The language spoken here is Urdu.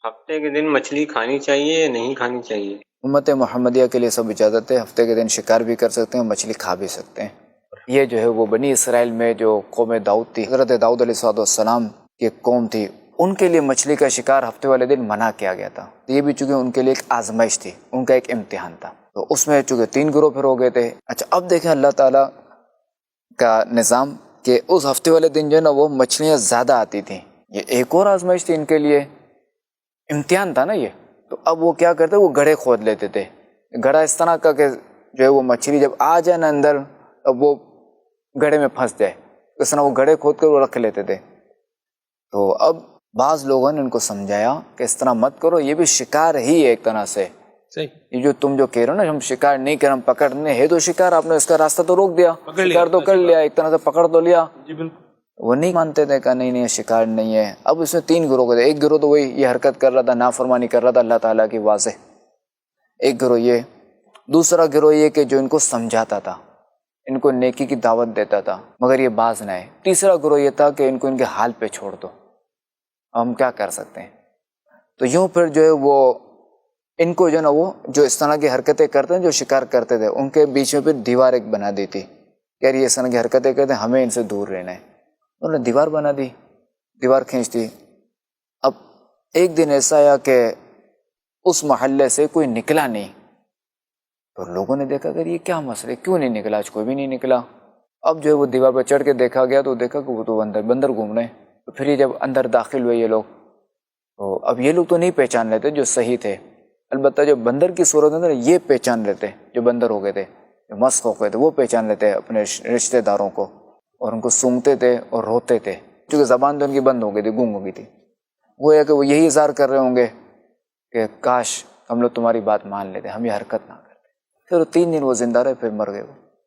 ہفتے کے دن مچھلی کھانی چاہیے یا نہیں کھانی چاہیے؟ امت محمدیہ کے لیے سب اجازت ہے، ہفتے کے دن شکار بھی کر سکتے ہیں، مچھلی کھا بھی سکتے ہیں۔ یہ جو ہے وہ بنی اسرائیل میں جو قوم داؤد تھی، حضرت داؤد علیہ السلام کی ایک قوم تھی، ان کے لیے مچھلی کا شکار ہفتے والے دن منع کیا گیا تھا۔ یہ بھی چونکہ ان کے لیے ایک آزمائش تھی، ان کا ایک امتحان تھا، تو اس میں چونکہ 3 گروہ پھر ہو گئے تھے۔ اچھا اب دیکھیں اللہ تعالیٰ کا نظام کہ اس ہفتے والے دن جو ہے نا وہ مچھلیاں زیادہ آتی تھیں۔ یہ ایک اور آزمائش تھی ان کے لیے، امتحان تھا نا یہ۔ تو اب وہ کیا کرتے، وہ گڑھے کھود لیتے تھے، گڑھا اس طرح کا کہ جو ہے وہ مچھلی جب آ جائے نا اندر، اب وہ گڑھے میں پھنس جائے، اس طرح وہ گڑھے کھود کر وہ رکھ لیتے تھے۔ تو اب بعض لوگوں نے ان کو سمجھایا کہ اس طرح مت کرو، یہ بھی شکار ہی ہے ایک طرح سے۔ یہ جو تم جو کہہ رہے ہو نا ہم شکار نہیں کر، ہم پکڑنے ہے تو شکار، آپ نے اس کا راستہ تو روک دیا، شکار تو کر لیا، ایک طرح سے پکڑ تو لیا۔ وہ نہیں مانتے تھے کہ نہیں نہیں شکار نہیں ہے۔ اب اس میں 3 گروہ کے تھے، ایک گروہ تو وہی یہ حرکت کر رہا تھا، نافرمانی کر رہا تھا اللہ تعالیٰ کی واضح، ایک گروہ یہ، دوسرا گروہ یہ کہ جو ان کو سمجھاتا تھا، ان کو نیکی کی دعوت دیتا تھا مگر یہ باز نہ آئے، تیسرا گروہ یہ تھا کہ ان کو ان کے حال پہ چھوڑ دو، ہم کیا کر سکتے ہیں۔ تو یوں پھر جو ہے وہ ان کو جو ہے نا وہ جو اس طرح کی حرکتیں کرتے ہیں، جو شکار کرتے تھے، ان کے بیچ میں پھر دیوار ایک بنا دی تھی کہ یار یہ اس طرح کی حرکتیں کرتے ہیں، ہمیں ان سے دور رہنا ہے۔ انہوں نے دیوار بنا دی، دیوار کھینچ دی۔ اب ایک دن ایسا آیا کہ اس محلے سے کوئی نکلا نہیں، تو لوگوں نے دیکھا کہ یہ کیا مسئلہ، کیوں نہیں نکلا، آج کوئی بھی نہیں نکلا۔ اب جو ہے وہ دیوار پر چڑھ کے دیکھا گیا تو دیکھا کہ وہ تو بندر گھوم رہے ہیں۔ تو پھر یہ جب اندر داخل ہوئے یہ لوگ، تو اب یہ لوگ تو نہیں پہچان لیتے جو صحیح تھے، البتہ جو بندر کی صورت میں یہ پہچان لیتے، جو بندر ہو گئے تھے، جو مسخ ہو گئے تھے، وہ پہچان لیتے اپنے رشتہ داروں کو، اور ان کو سونگتے تھے اور روتے تھے، کیونکہ زبان تو ان کی بند ہو گئی تھی، گونگ ہو گئی تھی۔ وہ ہے کہ وہ یہی اظہار کر رہے ہوں گے کہ کاش ہم لوگ تمہاری بات مان لیتے، ہم یہ حرکت نہ کرتے۔ پھر 3 دن وہ زندہ رہے، پھر مر گئے وہ۔